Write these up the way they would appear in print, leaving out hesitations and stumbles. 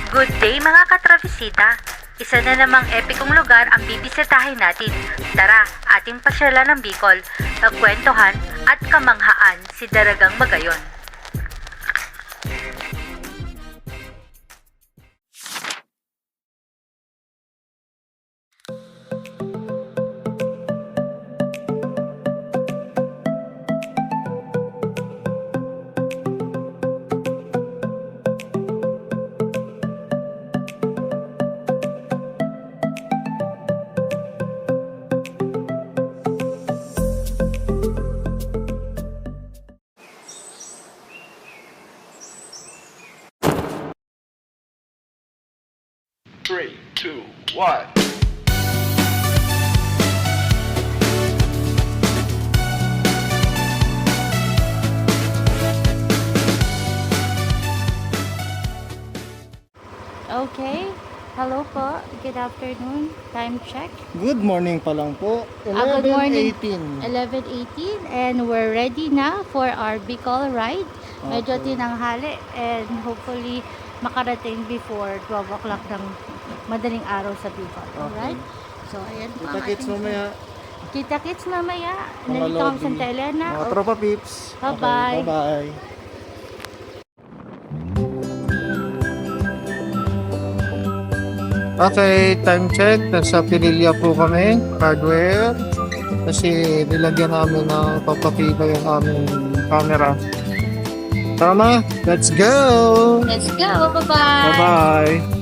Good day mga katravesita! Isa na namang epikong lugar ang bibisitahin natin. Tara, ating pasyalan ng Bicol, nagkwentuhan at kamanghaan si Daragang Magayon. Three, two, one. Okay. Hello po. Good afternoon. Time check. Good morning pa lang po. Good morning. 11:18. 11:18 and we're ready na for our Bicol ride. Medyo Okay. tinanghali and hopefully makarating before 12 o'clock ng madaling araw sa Bicol. Alright? So, ayan po. ang Kita-kits ating- mamaya. Kita-kits mamaya. Mga Nandito kami sa lobby. Santa Elena. Mga tropa pips. Bye-bye. Okay, bye-bye. Okay, time check. Nasa Pinilya po kami. Hardware. Kasi nilagyan namin ng papatibay ang aming camera. Tama, let's go! Let's go. Bye-bye. Bye-bye!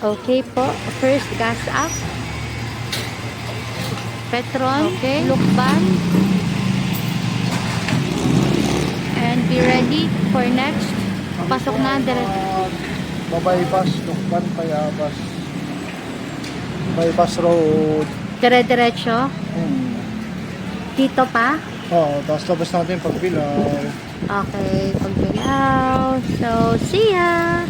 Okay po. First gas up. Petron. Okay. Lukban. And be ready for next. Pasok na. Babaypas, Lukban, Payabas. Bypass Road. Dire-diretso. Dito pa. Oo, tapos labas natin pagbilaw. Okay. Pagbilaw. So, see ya!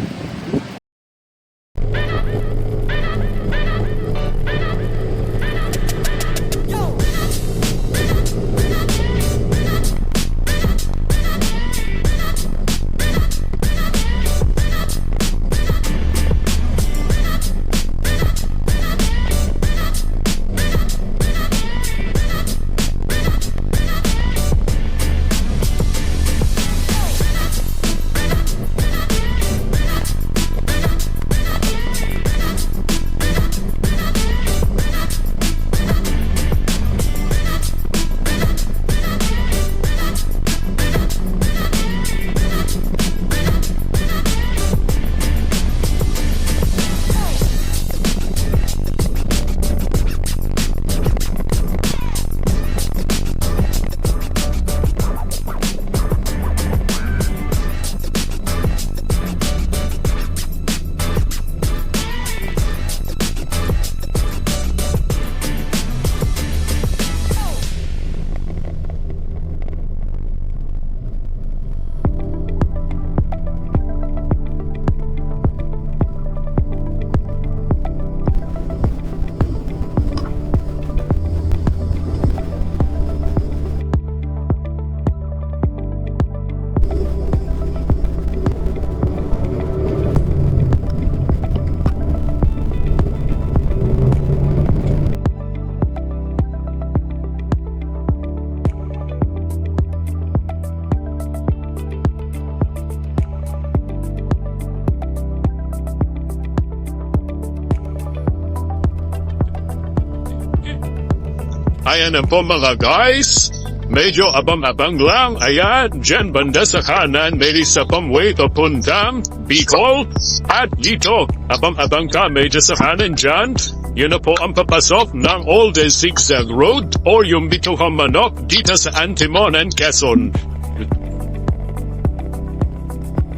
Ayan na po mga guys. Medyo abang-abang lang. Ayan, dyan banda sa kanan, may isa pang way to puntang Bicol. At dito, abang-abang ka, medyo sa kanan dyan. Yun na po ang papasok ng Old Zigzag Road or yung Bituhang Manok dito sa Antimonan, Quezon.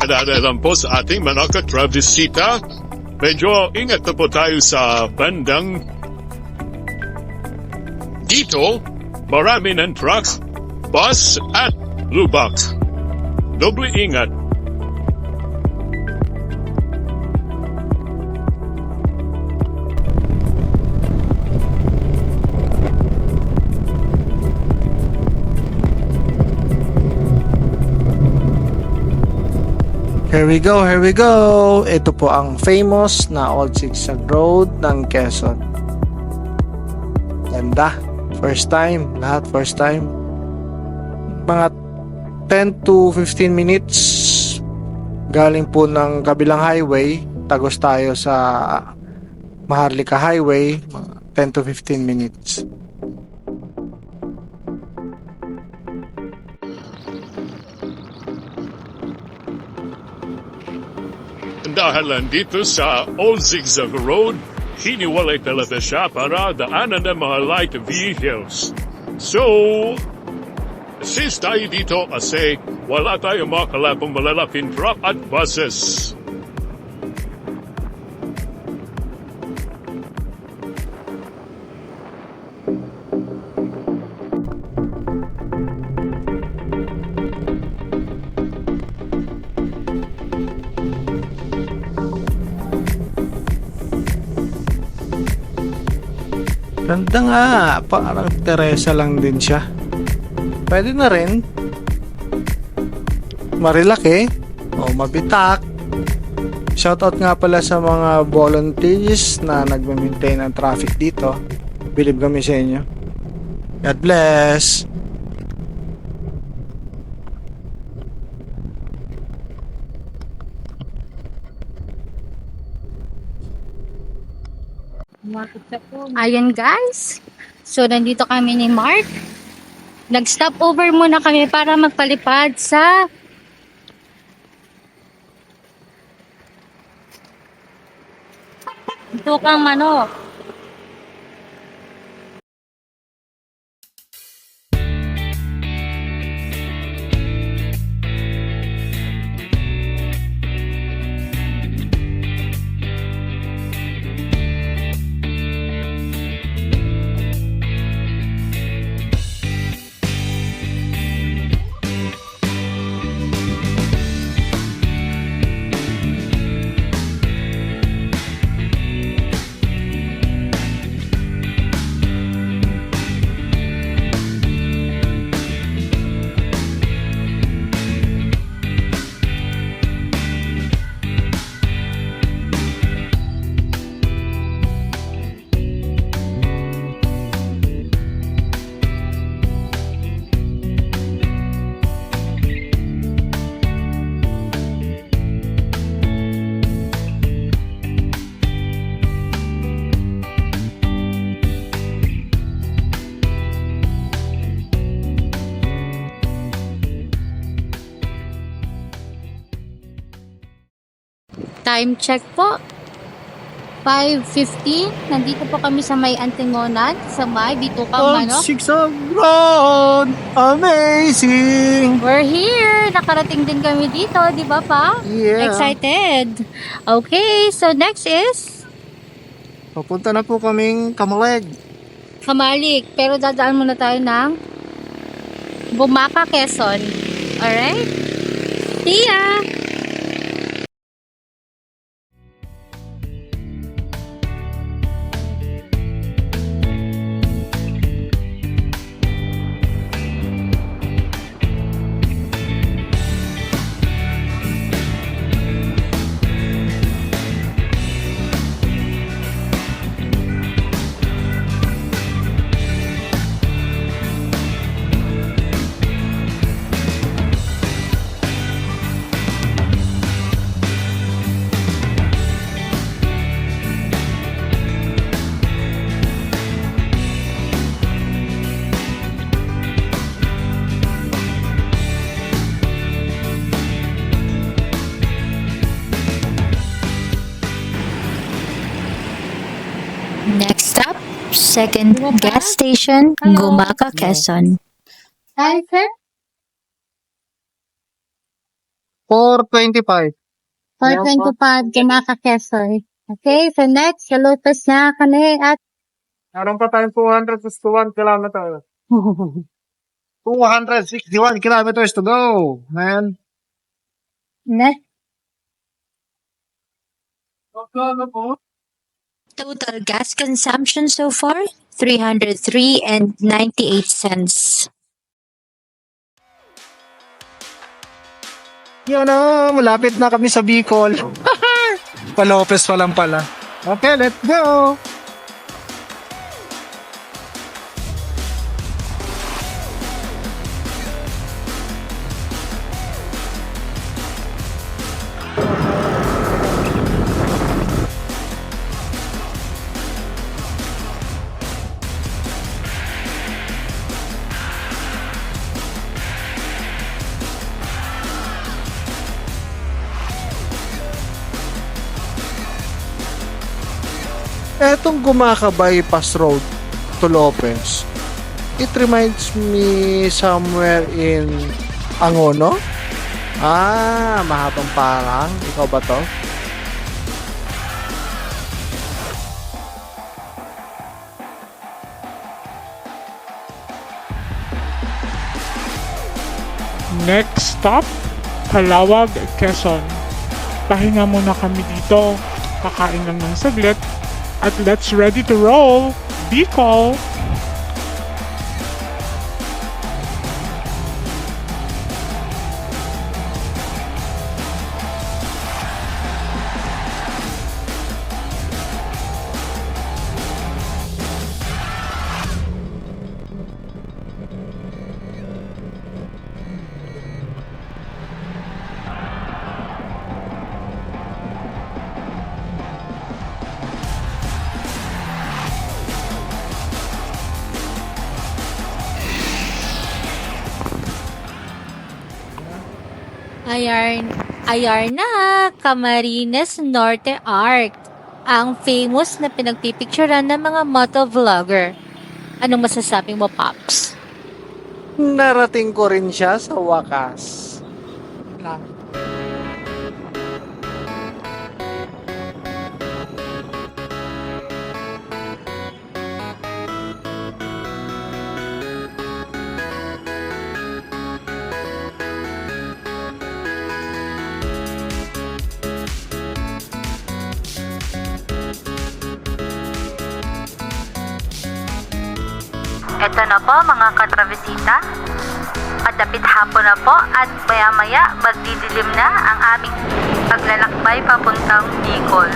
Alala lang po sa ating mga katravesita, medyo ingat na po tayo sa bandang dito. Marami ng trucks, bus at lubak. Doble ingat. Here we go, here we go. Ito po ang famous na Old Zigzag Road ng Quezon. Ganda. First time, lahat first time. Mga 10 to 15 minutes galing po ng kabilang highway. Tagos tayo sa Maharlika Highway. Mga 10 to 15 minutes. Dahil dito sa Old Zigzag Road, hiniwalay talaga siya para daanan ng mga light vehicles. So, assist tayo dito kasi wala tayong makalapong malalaking truck at buses. Ganda nga, parang Teresa lang din siya. Pwede na rin. Marilaki o mabitak. Shoutout nga pala sa mga volunteers na nagme-maintain ng traffic dito. Believe kami sa inyo. God bless. Ayan guys. So nandito kami ni Mark. Nag-stop over muna kami para magpalipad sa Tukang Manok. Time check po. 5:15. Nandito po kami sa may Antimonan, sa may Bitukang Old Manok. Zigzag Road! Amazing! We're here! Nakarating din kami dito, di ba pa? Yeah. Excited! Okay, so next is Papunta na po kaming Kamaleg. Kamalik. Pero dadaan muna tayo ng Bumaka, Quezon. Alright? See ya! Second gas station, Gumaca, Quezon. Hi, sir. 425. 425, Gamaka, Quezon. Okay, so next, sa Lotus na kami at Meron pa tayong 261 kilometers. 261 kilometers to go, man. next. Total gas consumption so far, 303 and 98 cents. Yun na, malapit na kami sa Bicol. Pa-Lopez pa lang pala. Okay, let's go! Etong Gumaca bypass road to Lopez, it reminds me somewhere in Angono. Mahabang parang. Ikaw ba to? Next stop, Calawag, Quezon. Pahinga muna kami dito. Kakain lang ng saglit. At let's ready to roll. Bicol! Ayar na, Camarines Norte Arc. Ang famous na pinagpipicturan ng mga motovlogger. Anong masasabi mo, Pops? Narating ko rin siya sa wakas. Ito na po mga katravesita. Kadapit hapon na po at maya-maya magdidilim na ang aming paglalakbay papuntang Bicol.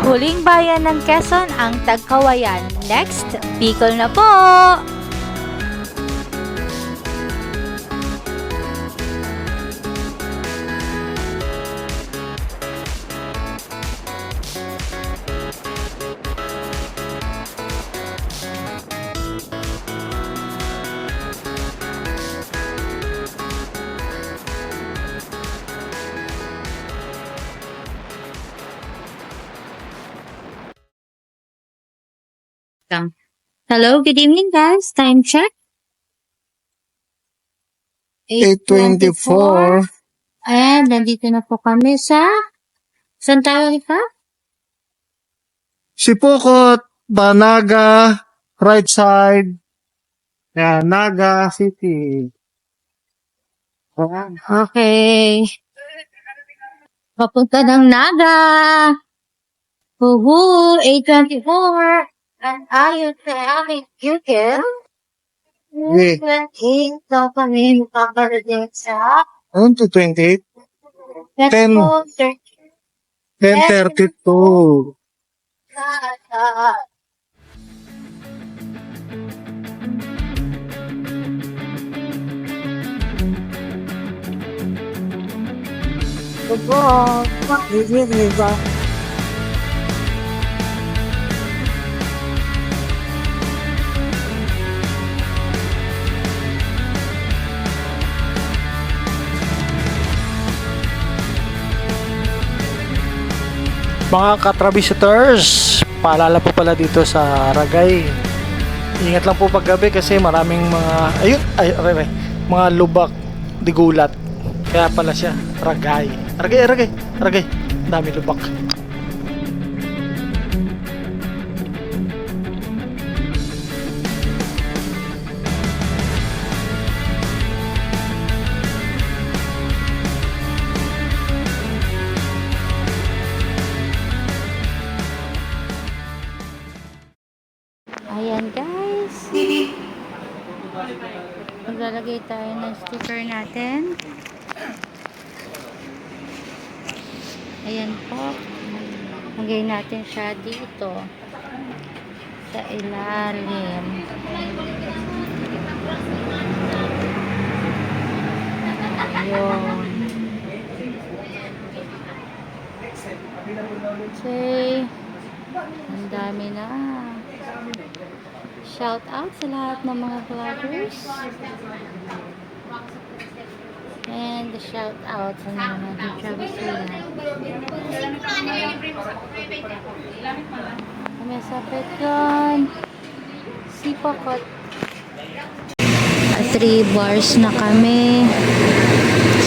Huling bayan ng Quezon ang Tagkawayan. Next, Bicol na po! Hello, good evening guys. Time check. 8:24. And nandito na po kami sa saan tayo ka? Sipokot, Banaga, right side. Yan, Naga City. Okay. Papunta ng Naga. Uhu, 8:24. And ayon sa aming Google, Okay. 28 daw kami makakarating sa Ano to 28? Metro 10:32. Naga. Mga katrabisiters, paalala po pala dito sa Ragay. Ingat lang po paggabi kasi maraming mga mga lubak di gulat. Kaya pala siya Ragay. Ragay. Dami lubak. Ayan guys. Maglalagay tayo ng sticker natin. Ayan po. Lagay natin siya dito. Sa ilalim. Ayun. Okay. Ang dami na. Shout out sa lahat ng mga vloggers. And shout out sa mga nag-travel. May sapit doon. Sipokot. 3 bars na kami.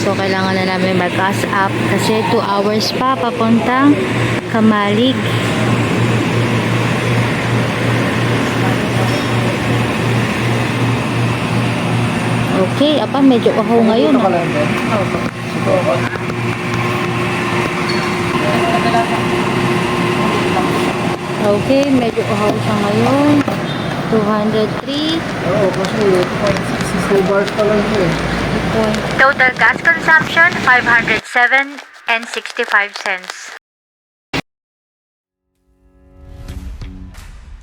So, kailangan na namin mag-gas up kasi 2 hours pa papuntang Kamalig. Okay, apa medyo uhaw ngayon. Okay, medyo uhaw siya ngayon. 203. Oo, kasi 2 bars pa lang siya. Total gas consumption, 507 and 65 cents.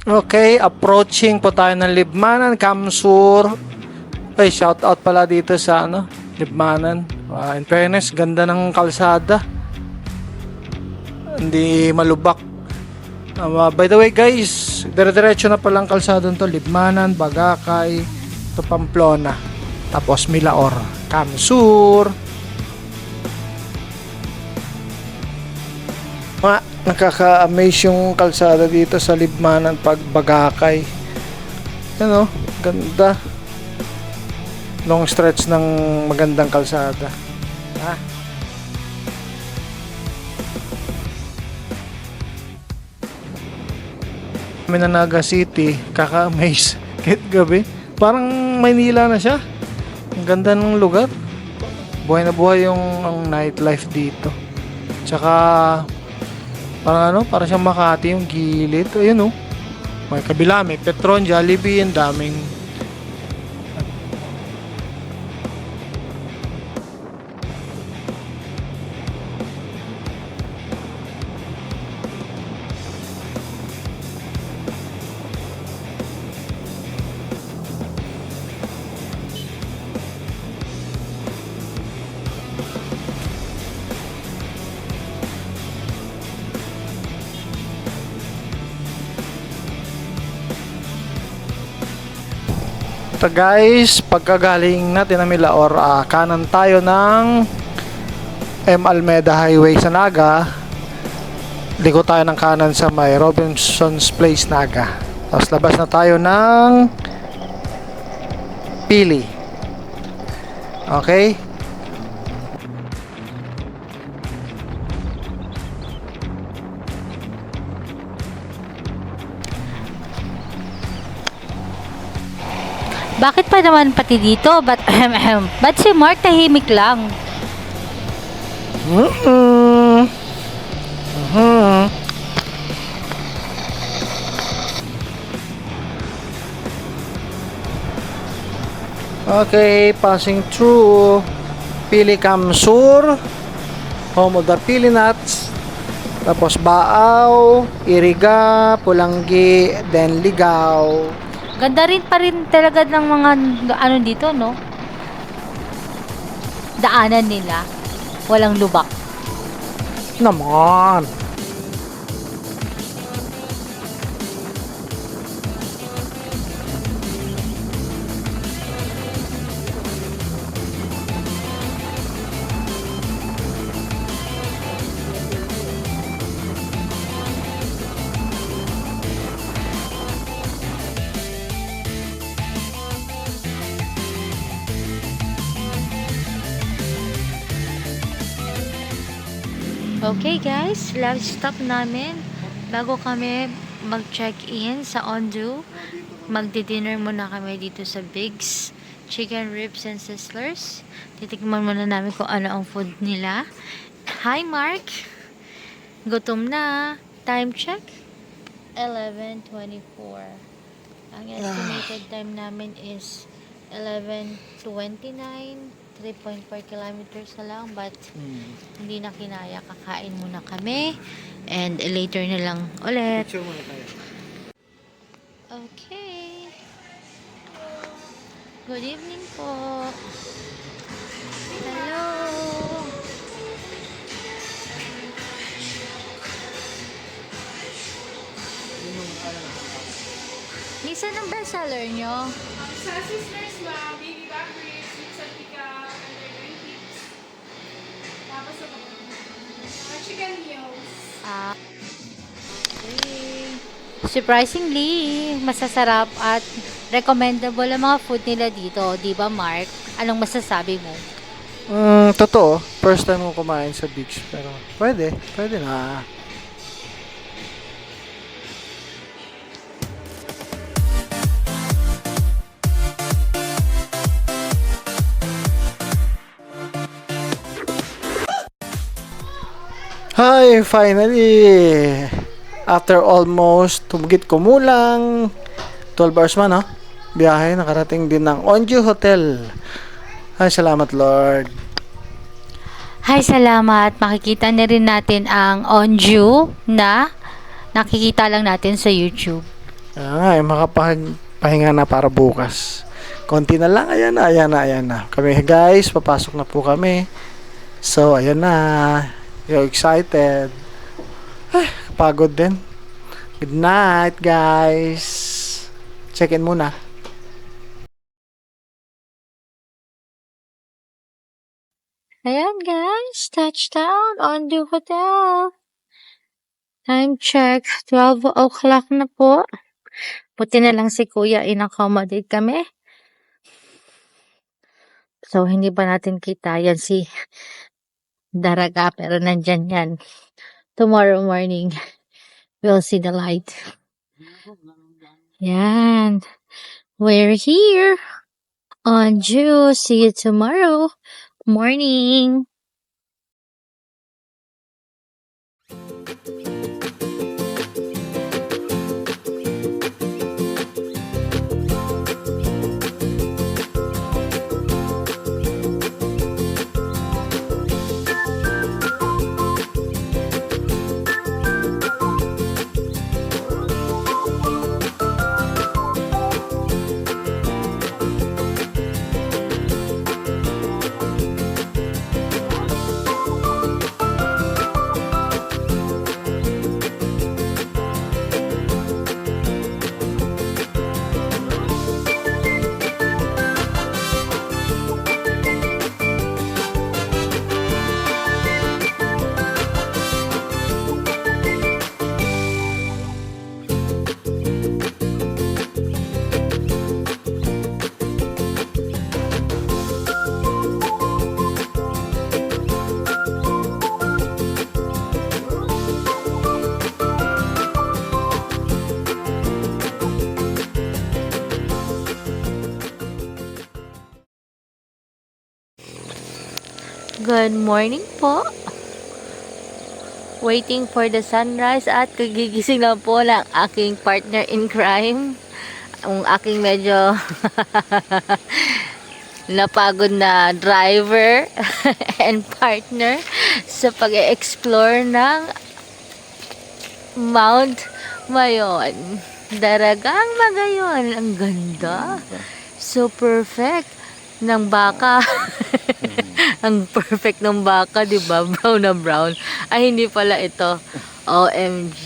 Okay, approaching po tayo ng Libmanan, Kamsur. Ay, shout out pala dito sa Libmanan. In fairness, ganda ng kalsada. Hindi malubak. By the way guys, dire-diretso na palang kalsada nito. Libmanan, Bagakay, to Pamplona. Tapos Milaor, Kamsur. Nakaka-amaze yung kalsada dito sa Libmanan pag Bagakay. Ano, ganda. Long stretch ng magandang kalsada. Ha? Naga City, kaka-amaze. Kahit gabi, parang Maynila na siya. Ang ganda ng lugar. Buhay na buhay yung ang nightlife dito. Tsaka parang parang siyang Makati yung gilid. Ayun may kabila, may Petron, Jollibee, ang daming ito guys, pagkagaling natin na Milaor, kanan tayo ng M. Almeda Highway sa Naga. Liko tayo ng kanan sa may Robinson's Place, Naga. Tapos labas na tayo ng Pili. Okay? Bakit pa naman pati dito? Ba't si Mark tahimik lang? Okay, passing through Pili Kamsur, home of the Pili Nuts. Tapos Baaw, Iriga, Pulanggi, then Ligaw. Ganda rin pa rin talaga ng mga dito, no? Daanan nila. Walang lubak. Naman. Okay guys, last stop namin. Bago kami mag-check-in sa Ondu, magdi-dinner muna kami dito sa Big's Chicken Ribs and Sizzlers. Titikman muna namin kung ano ang food nila. Hi Mark! Gutom na. Time check? 11:24. Ang estimated time namin is 11:29. 3.4 kilometers na lang, but hindi na kinaya. Kakain muna kami and later na lang ulit. Picture muna tayo. Okay. Good evening po. Hello. Lisa, anong bestseller nyo? Sa Sizzlers ba, baby back ribs, with salpika, under 20. Tapos chicken meals. Okay. Surprisingly, masasarap at recommendable ang mga food nila dito. Di ba, Mark? Anong masasabi mo? Totoo. First time ko kumain sa beach. Pero pwede na. Hi, finally! After almost tumigit kumulang 12 hours man, no? Biyahe, nakarating din ng Onju Hotel. Ay, salamat Lord. Hi, salamat. Makikita na rin natin ang Onju na nakikita lang natin sa YouTube. Ay, makapahinga na para bukas. Konti na lang, ayan na. Kami guys, papasok na po kami. So, ayan na. You're excited. Ay, pagod din. Good night, guys. Check in muna. Ayan guys, touchdown on the hotel. Time check, 12 o'clock na po. Buti na lang si Kuya, in-accommodate kami. So, hindi pa natin kita yan si Daraga, pero nandyan yan. Tomorrow morning, we'll see the light. Yan. We're here on June. See you tomorrow morning. Good morning po. Waiting for the sunrise at kagigising lang po ng aking partner in crime. Ang aking medyo napagod na driver and partner sa pag-explore ng Mount Mayon. Daragang Magayon. Ang ganda. So perfect ng baka. Ang perfect ng baka, di ba? Brown na brown. Ay, hindi pala ito. OMG.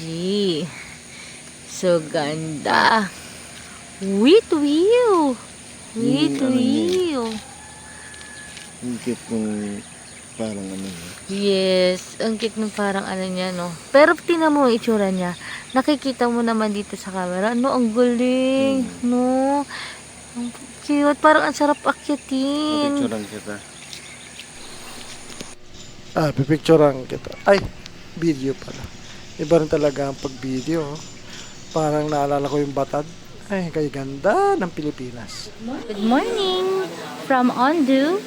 So, ganda. With view. With view. Ang cute nung parang ano. Yes. Ang cute nung parang ano niya, no? Pero tingnan mo ang itsura niya. Nakikita mo naman dito sa camera. No, ang galing. No. Ang cute. Parang ang sarap akyatin. Picturean kita. Pipicturean kita. Ay, video pala. Iba rin talaga ang pag-video. Oh. Parang naalala ko yung Batad. Ay, kay ganda ng Pilipinas. Good morning from Ondu,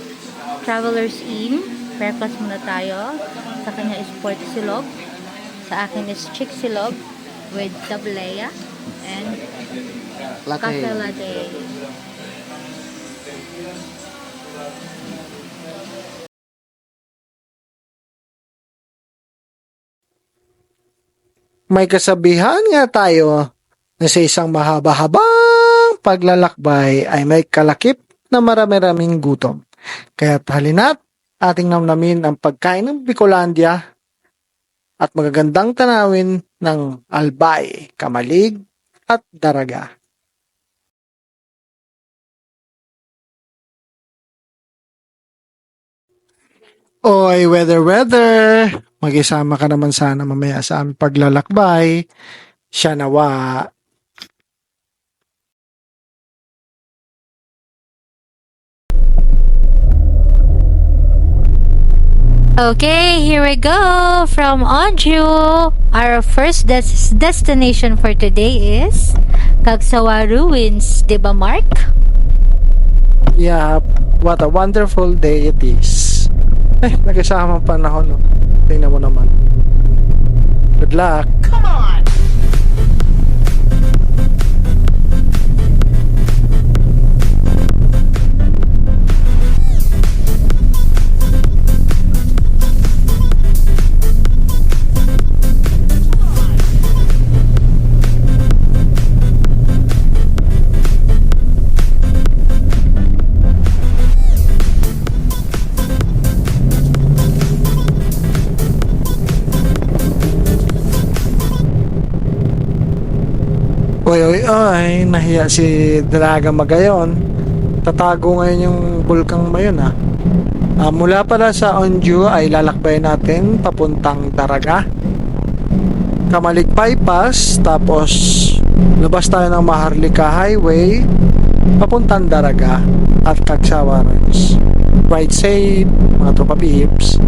Traveler's Inn. Breakfast muna tayo. Sa kanya is pork silog. Sa akin is chick silog with tablea and cafe latte. May kasabihan nga tayo na sa isang mahaba-habang paglalakbay ay may kalakip na marami-raming gutom. Kaya halina't ating namnamin ang pagkain ng Bicolandia at magagandang tanawin ng Albay, Kamalig at Daraga. Oy, weather! Mag-isama ka naman sana mamaya sa aming paglalakbay. Siya nawa. Okay, here we go from Onju. Our first destination for today is Kagsawa Ruins, di ba Mark? Yeah, what a wonderful day it is. Nagkasama ang panahon, no? Tingnan mo naman. Good luck. Oy, nahiya si Dalaga Magayon. Tatago ngayon yung bulkang mayon mula pala sa Onju ay lalakbayin natin papuntang Daraga. Kamalig Bypass, tapos labas tayo ng Maharlika Highway papuntang Daraga at Kagsawa Ruins. Ride safe, mga tropa peeps.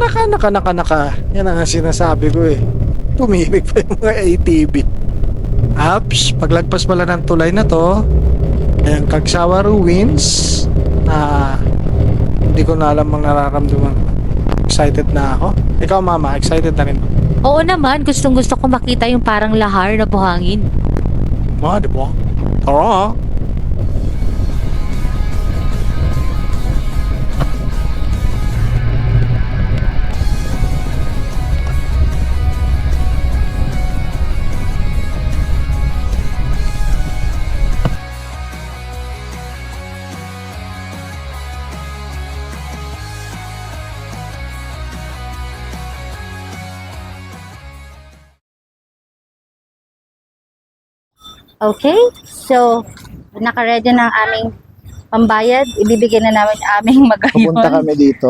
Naka. Yan ang sinasabi ko eh. Tumibig pa yung mga ATV. Apps, paglagpas pala ng tulay na to, ayan, Kagsawa Ruins, na hindi ko na alam ang nararamdaman. Excited na ako. Ikaw mama, excited na rin. Oo naman, gustong gusto ko makita yung parang lahar na buhangin. Di ba? Tara. Okay, so naka-ready na ang aming pambayad. Ibibigay na namin ang aming magayon. Pupunta kami dito.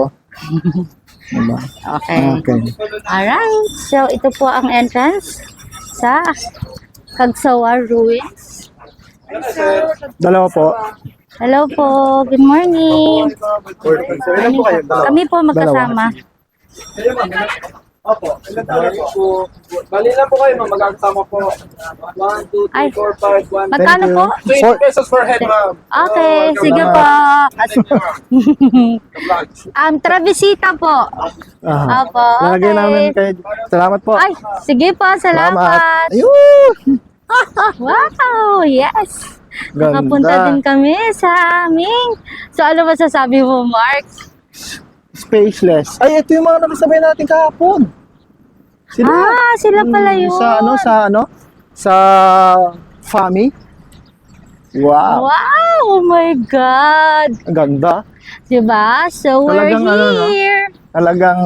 Diba? Okay. Okay. Alright, so ito po ang entrance sa Kagsawa Ruins. Dalawa po. Hello po, good morning. Kami po magkasama. Opo, bali lang po kayo, magkakasama po. 1, 2, Ay, 3, 4, 5, 1. magkano po? 20 pesos per head, ma'am. Okay, sige po. Travesita po. Aha. Opo, Lalagay namin okay. kayo. Salamat po. Ay, sige po, salamat. Ayun! Wow, yes. Ganda. Nakapunta din kami sa aming. So, ano masasabi mo, Mark? Spaceless. Ay, ito yung mga nakasabay natin kahapon. Sila pala yun. Sa Fami. Wow. Wow, oh my God. Ang ganda. Diba? So, we're Talagang here. Talagang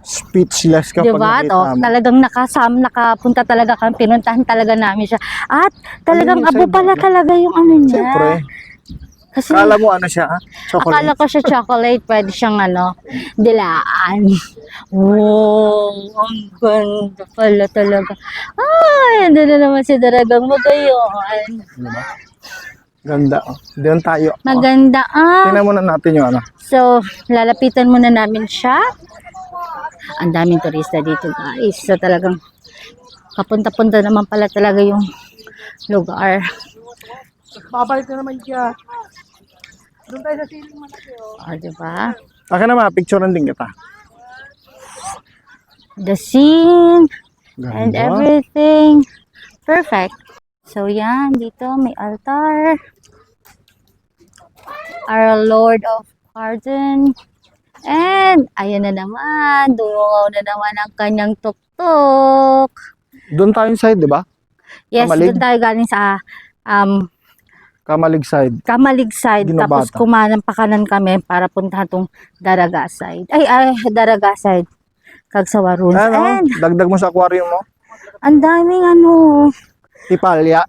speechless kapag Diba? nakita mo. Talagang nakapunta talaga kami. Pinuntahan talaga namin siya. At talagang Ano yung abo sa'yo, pala Bobby? talaga yung ano niya. Siyempre. Kasi Akala mo ano siya? Chocolate. akala ko siya chocolate. Pwede siyang dilaan. Wow, ang ganda pala talaga. Ay, ando na naman si Daragang Magayon. Diba? Ganda. Oh. Doon tayo. Maganda Tingnan muna natin yung ano. So, lalapitan muna namin siya. Ang daming turista dito, guys. So, talagang kapunta-punta naman pala talaga yung lugar. Babalik na naman siya. Doon tayo sa ceiling malaki. Diba? Akin naman, picturean din kita. The scene and Ganda. everything. Perfect. So, yan. Dito may altar. Our Lord of Pardon. And, ayan na naman. Dungaw na naman ang kanyang tuktok. Doon tayo side, di ba? Yes, Kamalig? doon tayo galing sa Kamalig side. Kamalig side. Ginabata. Tapos kumanan pa kanan kami para puntahan tong Daraga side. Daraga side. Kagsawa Ruins. Ano? And, Dagdag mo sa aquarium mo? ang daming Tipalya.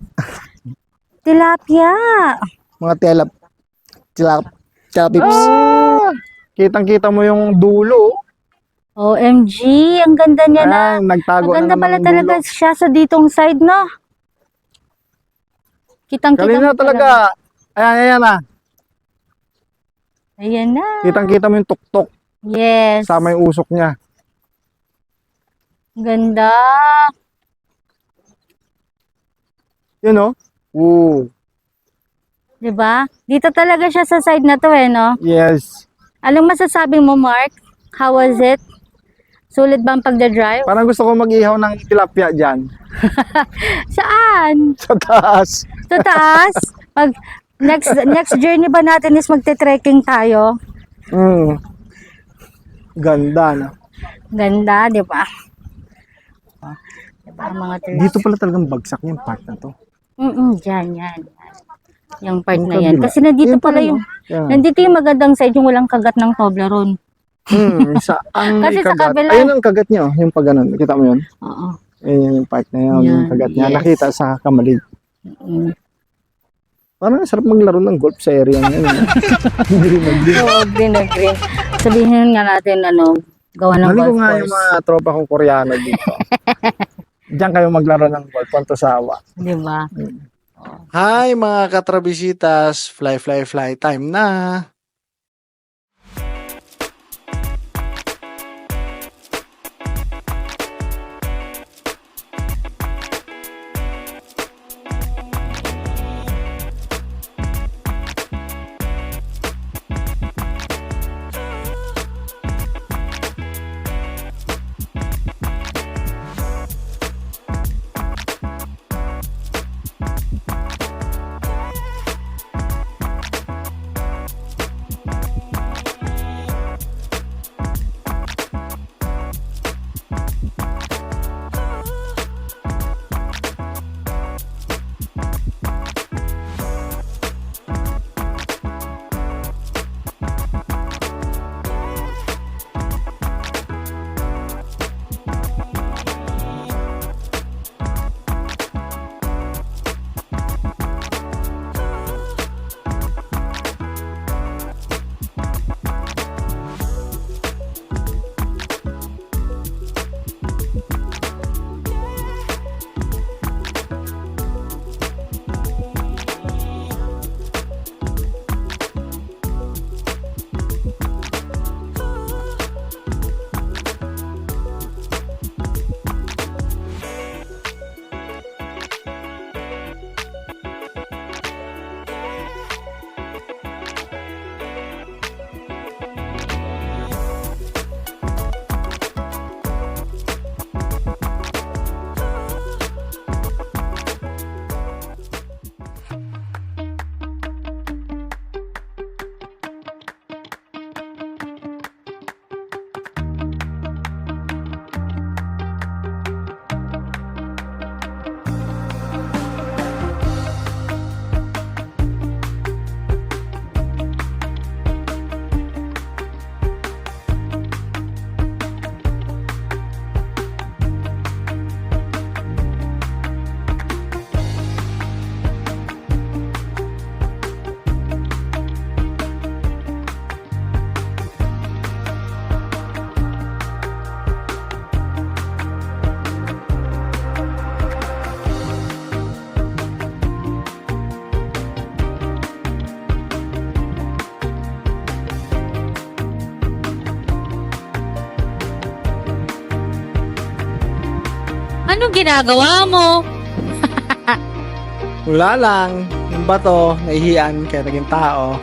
tilapia. Mga tilapips. Kitang-kita mo yung dulo. OMG, ang ganda niya na. Nagtago Maganda na pala naman yung talaga dulo. siya sa ditong side, no? Kitang-kita Kanina mo talaga. Ayan na. Ayan na. Kitang-kita mo yung tuktok. Yes. Sama yung usok niya. Ganda. Yun o. Ooh. Diba? Dito talaga siya sa side na to no? Yes. Anong masasabi mo, Mark? How was it? Sulit ba ang pagdadrive? Parang gusto ko mag-ihaw ng tilapia dyan. Saan? Sa taas. Sa taas? Pag next journey ba natin is magte-trekking tayo? Ganda na. Ganda, di ba? Diba, ang mga trees? Dito pala talagang bagsak yung part na to. Yan. Yung part Yung na yan. kabila. Kasi nandito Yan pala pala, yung, Yan. nandito yung magandang side, yung walang kagat ng Toblerone. Ang Kasi sa kagat. kabila- Ayun ang kagat niya. Yung pag ganun. Nakita mo yun? Oo. Ayun yung part na yun. Yan, Yung kagat niya. yes. Nakita sa Kamalig. Mm. Parang sarap maglaro ng golf sa area ngayon. Oo, green. Sabihin nga natin, gawa ng Mali ko golf nga yung course. mga tropa kong Koreano dito. Diyan kayo maglaro ng golf. Pantosawa. Di ba? Hi mga katrabisitas. Fly time na. Anong ginagawa mo? Wala lang. Yung bato, nahihiyan kaya naging tao.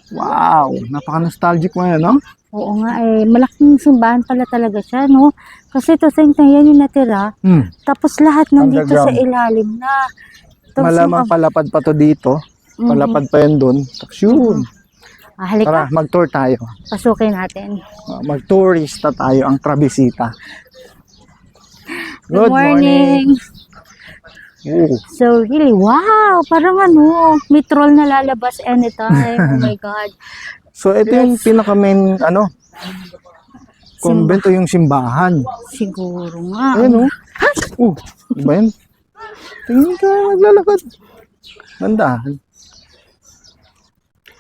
Wow, napaka-nostalgic mo yan, no? Oo nga eh, malaking simbahan pala talaga siya, no? Kasi to think na yan yung natira, tapos lahat nandito sa Underground. ilalim na. Tapos Malamang palapad pa to dito. Palapad pa yun dun. Tapos yun. halika, Tara, mag-tour tayo. pasukin natin. Mag-tourista tayo ang Trabisita. Good morning. Oo. So really, wow, parang ano, may troll na lalabas anytime. Oh my God. So ito yung pinaka-main, convento yung simbahan. Siguro nga. Ayun, oh. Diba yan? Tingin ka, naglalakad. Nandahan.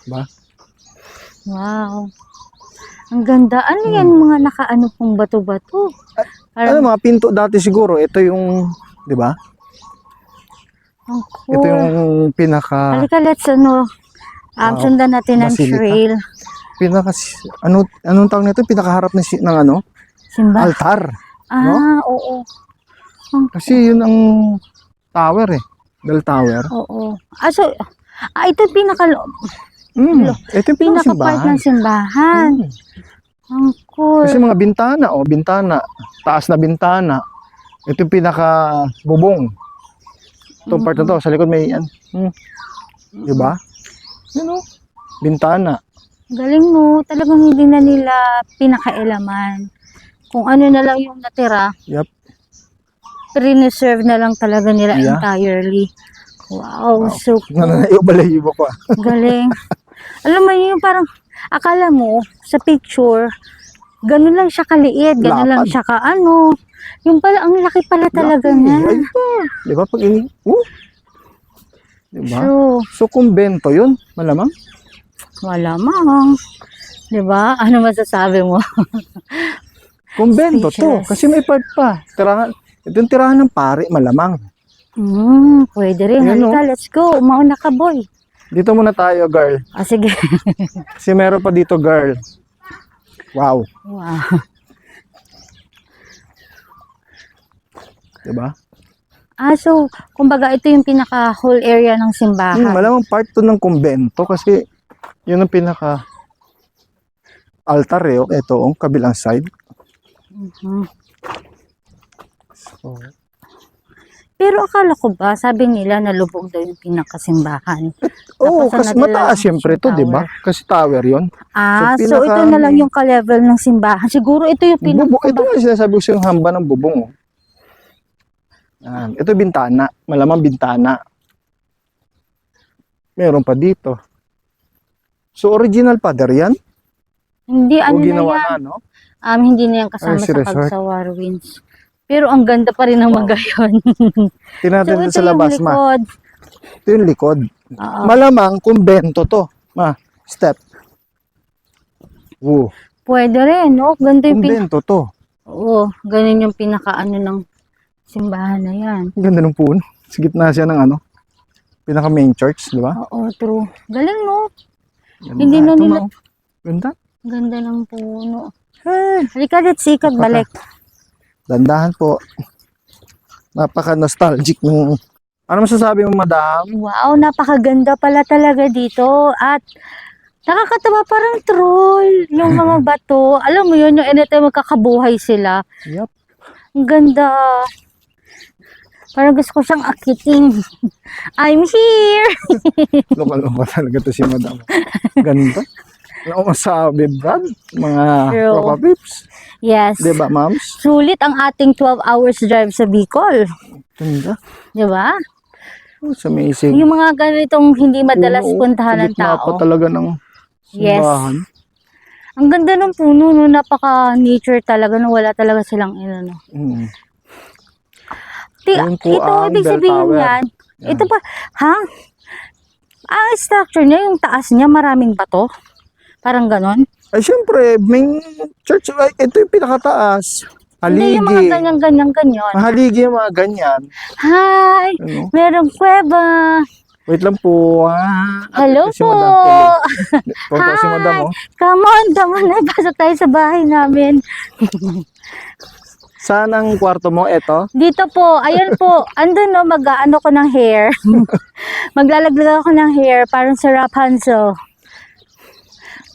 Diba? Wow. Ang ganda. Ano yan mga nakaano pong bato-bato? Ano, mga pinto dati siguro. Ito yung, di ba? Ang cool. Ito yung pinaka, Halika, let's sundan natin ang Basilica. trail. anong tawag nito? Pinakaharap ng Simba. altar. Oo. Kasi yun ang tower eh. Bell Tower. Oo. So, ito yung Ito yung pinaka-part pinaka-simbahan. ng simbahan. Ang cool. Kasi mga bintana, taas na bintana. Ito yung pinaka-bubong. Itong part na to, sa likod may yan. Diba? Yun o, bintana. Galing mo. Talagang hindi na nila pinakailaman. Kung ano na lang yung natira, Yup. preserve na lang talaga nila Yeah. entirely. Wow, so cool. Nananayo-balayo ko. Galing. Alam mo yung parang, akala mo, sa picture, ganun lang siya kaliit, ganun lang Lapad. siya kaano. Yung pala, ang laki pala talaga niya. Ay pa. Diba? Pag diba? So, So, kumbento yun, malamang. malamang. Diba? Ano masasabi mo? Kumbento to. Speechless. Kasi may part pa. Tirahan, ito yung tirahan ng pare, malamang. Pwede rin. Ayun, Halika, let's go. Mauna ka, boy. Dito muna tayo, girl. Sige. Kasi meron pa dito, girl. Wow. Wow. Diba? So, kumbaga, ito yung pinaka-whole area ng simbahan. Malamang part to ng kumbento kasi yun ang pinaka altar eh. Ito, kabilang side. So, Pero akala ko ba, sabi nila na lubog daw yung pinakasimbahan. oo, Tapos kasi ang nadala mataas lang syempre yung to, di ba? Kasi tower yun. So ito na lang yung ka-level ng simbahan. Siguro ito yung Ito nga sinasabi ko yung hamba ng bubong. Oh. Yan. Ito bintana. Malamang bintana. Meron pa dito. So original father yan? Hindi, O ano na ginawa yan. na, no? Hindi na yan kasama Ay, si sa resort. Pagsawar Winds. Pero ang ganda pa rin ng Wow. magayon. Tinatin So ito sa yung labas, ma. likod. Ito yung likod. Oo. Malamang kumbento to. Ma, step. Oo. Pwede rin, no? Ganda yung Kumbento to. Oo, ganun yung pinaka-ano ng simbahan na yan. Ang ganda ng puno. Sa gitna siya ng pinaka main church, di ba? Oo, true. Galing, no? Ganda. Hindi na Ito, nila- ma, oh. Ganda. Ganda ng puno. Hey. Halika, let's sikat balik. Dandahan po. Napaka-nostalgic ng... Ano masasabi mo, madam? Wow, napakaganda pala talaga dito. At nakakatawa, parang troll yung mga bato. Alam mo yun, yung anytime magkakabuhay sila. Yup. Ang ganda. Parang gusto ko siyang akitin. I'm here! Lokal-lokal talaga to si madam. Ganito. Ano ko masabi, Brad? Mga True. Papa Pips. Yes. Di ba, ma'ams? Sulit ang ating 12 hours drive sa Bicol. Ganda. Di ba? It's amazing. Yung mga ganitong hindi madalas Puno, puntahan sa ng gitna pa tao. talaga ng Yes. simbahan. Ang ganda ng puno, no? Napaka-nature talaga, no? Wala talaga silang no? Mm. Ayun po Ito, ang ibig bell sabihin tower. yan. Yan. Ito pa, ha? Ang structure niya, yung taas niya, maraming bato. Parang ganon. Ay, syempre, may church, ay, ito yung pinakataas. Hindi yung mga Haligi. ganyan. Haligi yung mga ganyan. Hi! Ano? Merong kuweba. Wait lang po. Hello Si po! Madam Kelly. Punta si Hi! Madam, oh. Come on. Pasok tayo sa bahay namin. Saan ang kwarto mo? Ito? Dito po, ayan po. Andun no, mag-ano ko ng hair. Maglalaglag ako ng hair, parang sa Rapunzel.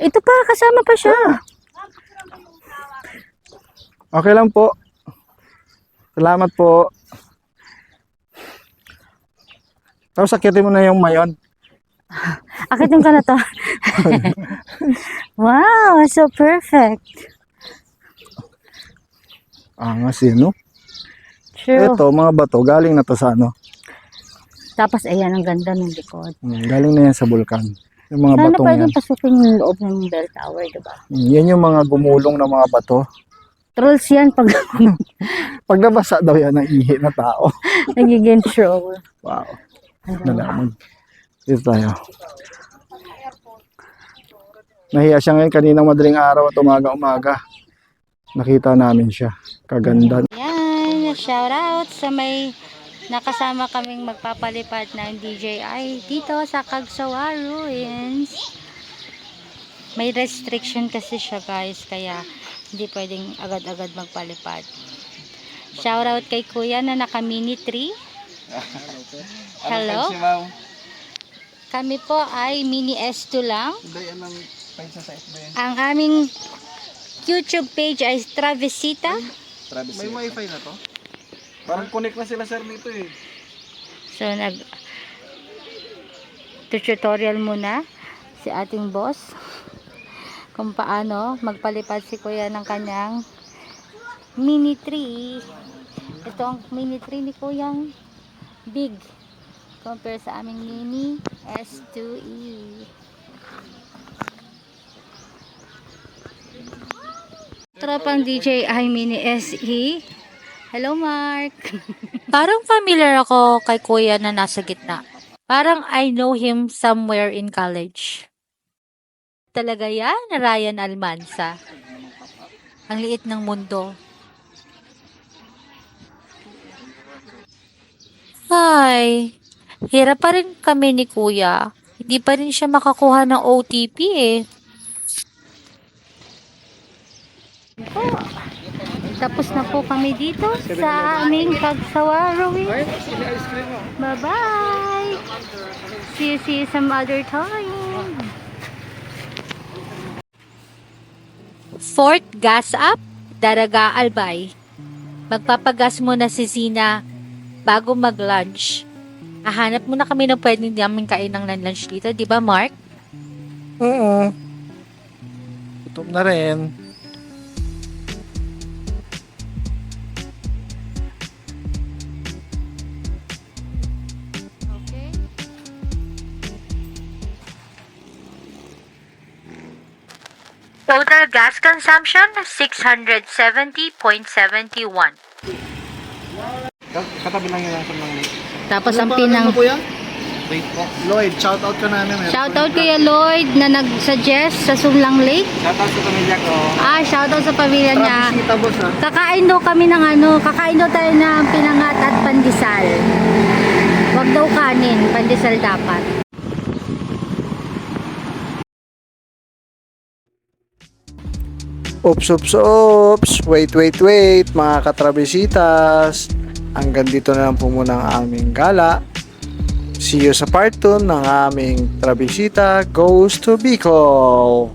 Ito pa, kasama pa siya. Okay lang po. Salamat po. Tapos sakitin mo na yung mayon. Akitin ka na to. Wow, so perfect. Angas yun, no? True. Ito, mga bato, galing na to sa ano? Tapos ayan, ang ganda ng likod. Galing na yan sa bulkan. Yung mga Sana batong yan. pwedeng pasukin yung loob ng bell tower, diba? Yan yung mga gumulong na mga bato. Trolls yan pag Pag nabasa daw yan ng ihi na tao. nagiging troll. Wow. Nalaman. Dito tayo. Nahiya siya ngayon kaninang madaling araw at umaga-umaga. Nakita namin siya. Kaganda. Yan, shout out sa may nakasama kaming magpapalipad ng DJI dito sa Cagsawa Ruins. May restriction kasi siya guys, kaya hindi pwedeng agad-agad magpalipad. Shout out kay Kuya na naka mini 3. Hello. Kami po ay mini S2 lang. Ang aming YouTube page ay Travesita. May wifi na to? Parang connect na sila sir nito eh. So tutorial muna si ating boss kung paano magpalipad si Kuya ng kanyang mini 3. Ito ang mini 3 ni Kuyang big compare sa aming mini S2E. Tropang DJI mini SE. Hello Mark. Parang familiar ako kay Kuya na nasa gitna. Parang I know him somewhere in college. Talaga yan, Ryan Almanza. Ang liit ng mundo. Ay, hirap pa rin kami ni Kuya. Hindi pa rin siya makakuha ng OTP eh. Tapos na po kami dito sa aming Cagsawa Ruins. Bye-bye! See you some other time. Fort Gas Up, Daraga Albay. Magpapagas muna si Zina bago mag-lunch. Hahanap muna kami ng pwedeng namin kainang ng lunch dito, di ba Mark? Oo. Gutom na rin. Total gas consumption, 670.71. Katabi lang yun sa mga Tapos ang pinang Wait po. Lloyd, shoutout ka namin. shoutout kay Lloyd na nag-suggest sa Sumlang Lake. Shoutout sa pamilya ko. Shoutout sa pamilya niya. Trabisita boss ha. Kakain daw kami ng kakain daw tayo ng pinangat at pandesal. Wag daw kanin, pandesal dapat. Oops. Wait. Mga katrabisitas. Hanggang dito na lang po muna ang aming gala. See you sa part 2 ng aming Trabisita Goes to Bicol.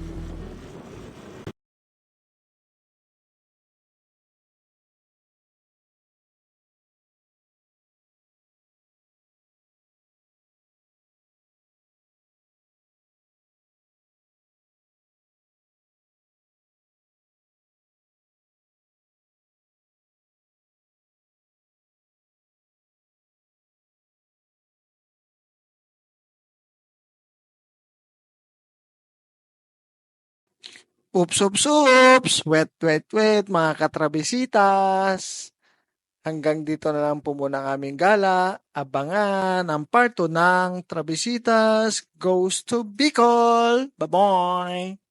Oops, oops, oops. Wet, wet, wet, mga katrabisitas. Hanggang dito na lang po muna ang aming gala. Abangan ang part 2 ng Trabisitas Goes to Bicol. Bye-bye!